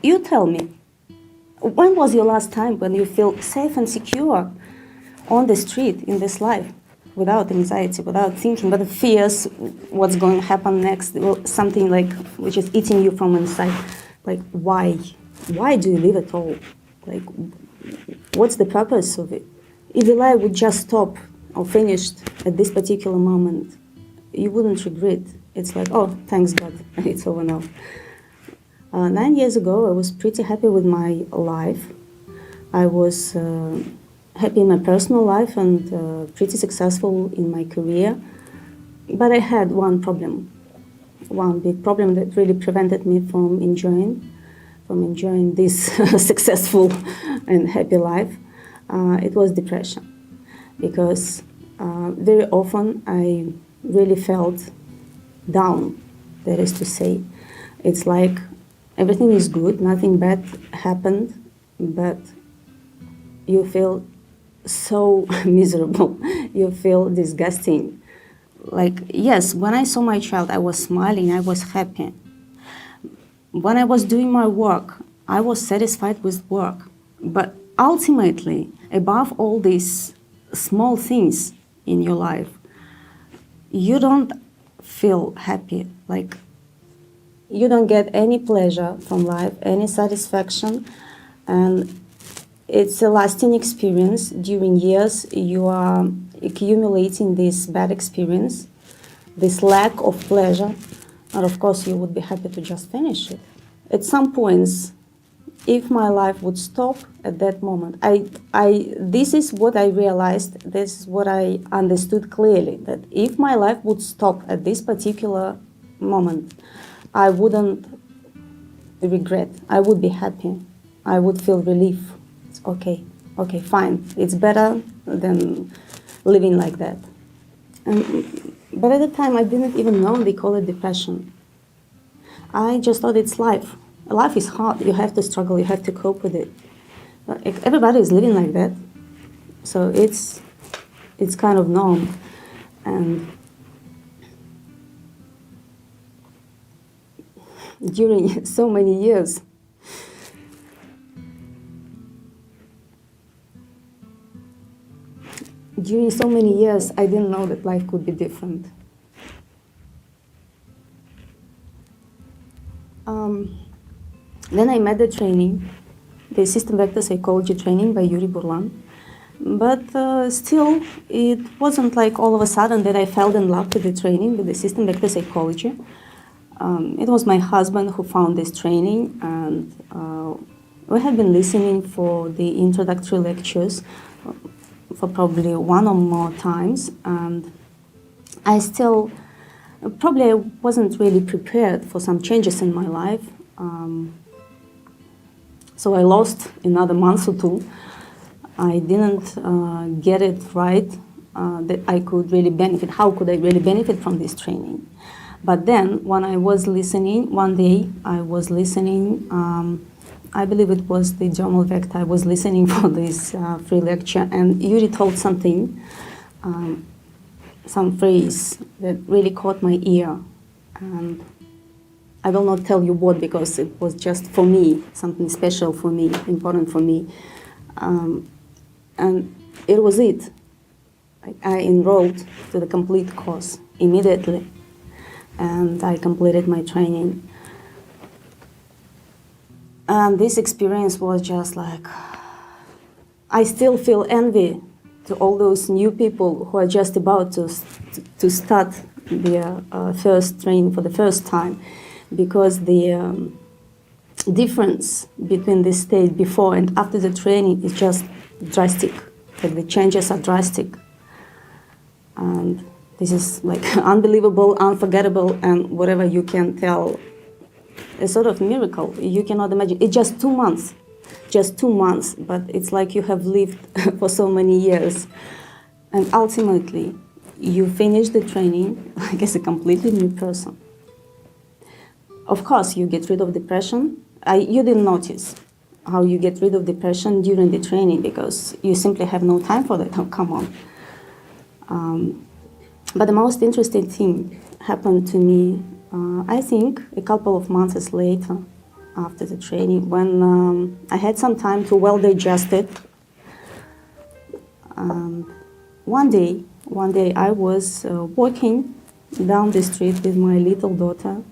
You tell me, when was your last time when you feel safe and secure on the street in this life, without anxiety, without thinking, but fears what's going to happen next, something like which is eating you from inside? Like, why? Why do you live at all? Like, what's the purpose of it? If your life would just stop or finished at this particular moment, you wouldn't regret. It's like, oh, thanks God, it's over now. 9 years ago, I was pretty happy with my life. I was happy in my personal life and pretty successful in my career. But I had one problem, one big problem that really prevented me from enjoying this successful and happy life. It was depression, because very often I really felt down, that is to say. It's like everything is good, nothing bad happened, but you feel so miserable, you feel disgusting. Like, yes, when I saw my child, I was smiling, I was happy. When I was doing my work, I was satisfied with work. But ultimately, above all these small things in your life, you don't feel happy. Like, you don't get any pleasure from life, any satisfaction, and it's a lasting experience. During years, you are accumulating this bad experience, this lack of pleasure, and of course you would be happy to just finish it. At some points, if my life would stop at that moment, this is what I realized, this is what I understood clearly, that if my life would stop at this particular moment, I wouldn't regret, I would be happy, I would feel relief. It's okay, fine, it's better than living like that. But at the time, I didn't even know they call it depression. I just thought it's life. Life is hard, you have to struggle, you have to cope with it. Everybody is living like that, so it's kind of norm. And during so many years, I didn't know that life could be different. Then I met the training, the System-Vestor Psychology training by Yuri Burlan. But still, it wasn't like all of a sudden that I fell in love with the training, with the System-Vestor Psychology. It was my husband who found this training, and we have been listening for the introductory lectures for probably one or more times, and I still, probably I wasn't really prepared for some changes in my life. So I lost another month or two. I didn't get it right, that I could really benefit. How could I really benefit from this training? But then, when I was listening, one day I was listening, I believe it was the Journal Vector, I was listening for this free lecture, and Yuri told something, some phrase that really caught my ear. And I will not tell you what, because it was just for me, something special for me, important for me. And it was it. I enrolled to the complete course immediately, and I completed my training. And this experience was just like, I still feel envy to all those new people who are just about to start their first training for the first time, because the difference between the state before and after the training is just drastic. Like, the changes are drastic. And this is like unbelievable, unforgettable, and whatever you can tell, a sort of miracle. You cannot imagine. It's just 2 months. Just 2 months, but it's like you have lived for so many years. And ultimately, you finish the training like as a completely new person. Of course, you get rid of depression. You didn't notice how you get rid of depression during the training, because you simply have no time for that. Oh, come on. But the most interesting thing happened to me, I think, a couple of months later. after the training, when I had some time to well digest it. One day I was walking down the street with my little daughter.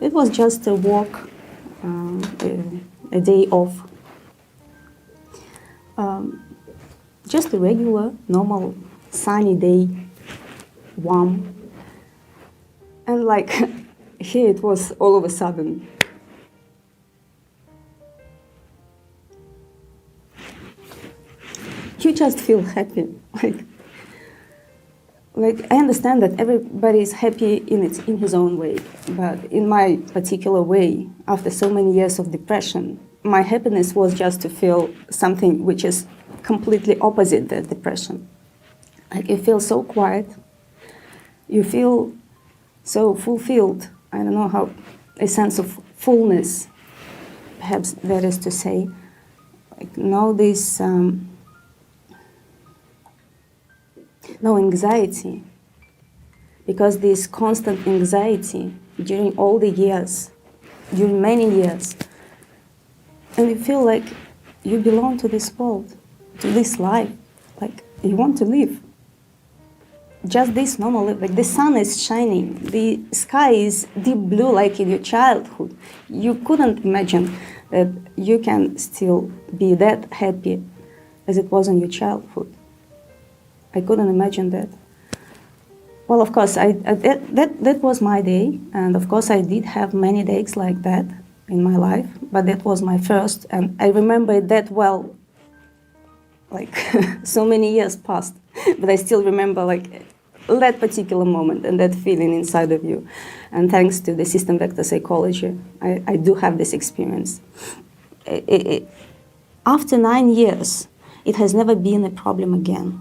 It was just a walk, a day off. Just a regular, normal, sunny day, warm. And like, here it was all of a sudden. You just feel happy. Like I understand that everybody is happy in his own way, but in my particular way, after so many years of depression, my happiness was just to feel something which is completely opposite the depression. Like you feel so quiet, you feel so fulfilled. I don't know how, a sense of fullness, perhaps that is to say. Like no anxiety, because this constant anxiety during all the years, during many years, and you feel like you belong to this world, to this life, like you want to live. Just this normal life, like the sun is shining, the sky is deep blue like in your childhood. You couldn't imagine that you can still be that happy as it was in your childhood. I couldn't imagine that. Well, of course, that was my day, and of course I did have many days like that in my life, but that was my first, and I remember it that well, like so many years passed, but I still remember like that particular moment and that feeling inside of you. And thanks to the System-Vestor Psychology, I do have this experience. After 9 years, it has never been a problem again.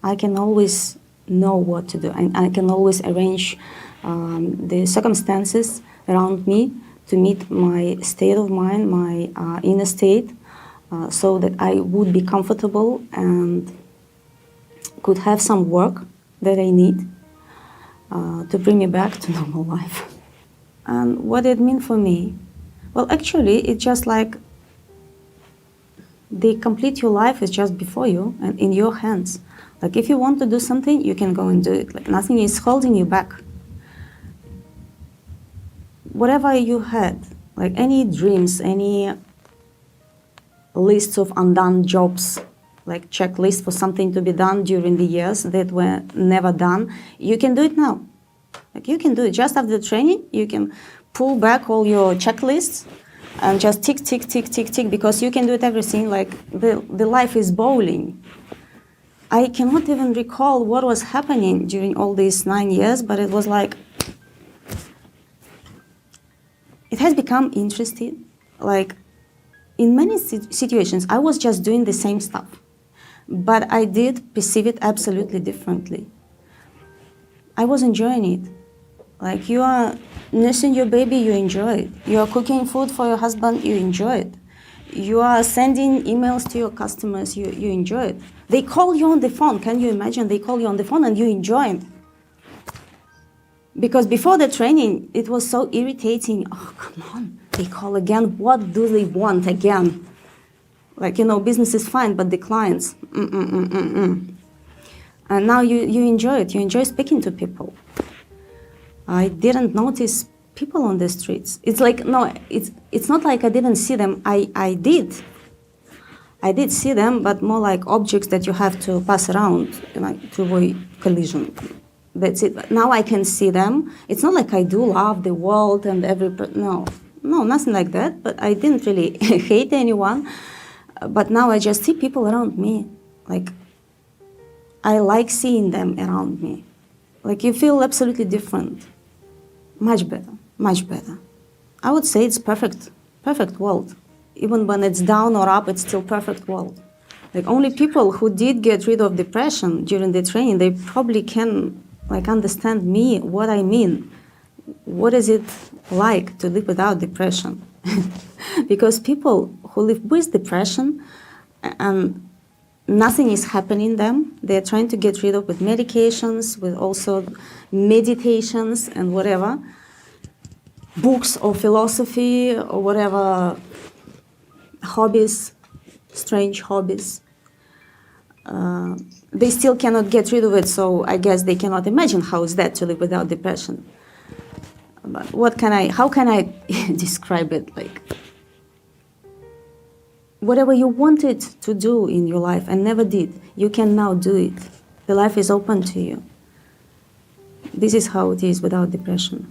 I can always know what to do. I can always arrange the circumstances around me to meet my state of mind, my inner state, so that I would be comfortable and could have some work that I need to bring me back to normal life. And what it means for me? Well, actually, it's just like the complete your life is just before you and in your hands. Like if you want to do something, you can go and do it. Like nothing is holding you back. Whatever you had, like any dreams, any lists of undone jobs, like checklist for something to be done during the years that were never done, you can do it now. Like you can do it just after the training. You can pull back all your checklists and just tick, tick, tick, tick, tick, because you can do it everything. Like the life is bowling. I cannot even recall what was happening during all these 9 years, but it was like, it has become interesting. Like in many situations, I was just doing the same stuff, but I did perceive it absolutely differently. I was enjoying it. Like you are nursing your baby, you enjoy it. You are cooking food for your husband, you enjoy it. You are sending emails to your customers, you enjoy it. They call you on the phone. Can you imagine? They call you on the phone and you enjoy it. Because before the training, it was so irritating. Oh, come on, they call again. What do they want again? Like, you know, business is fine, but the clients, And now you enjoy it. You enjoy speaking to people. I didn't notice people on the streets. It's like, no, it's not like I didn't see them. I did. I did see them, but more like objects that you have to pass around, like, to avoid collision. That's it. Now I can see them. It's not like I do love the world and no, nothing like that. But I didn't really hate anyone. But now I just see people around me. Like, I like seeing them around me. Like, you feel absolutely different. Much better, much better. I would say it's perfect world. Even when it's down or up, it's still perfect world. Like, only people who did get rid of depression during the training, they probably can, like, understand me, what I mean. What is it like to live without depression? Because people who live with depression and nothing is happening them, they're trying to get rid of with medications, with also meditations and whatever. books or philosophy or whatever hobbies, strange hobbies. They still cannot get rid of it, so I guess they cannot imagine how is that to live without depression. But how can I describe it? Like, whatever you wanted to do in your life and never did, you can now do it. The life is open to you. This is how it is without depression.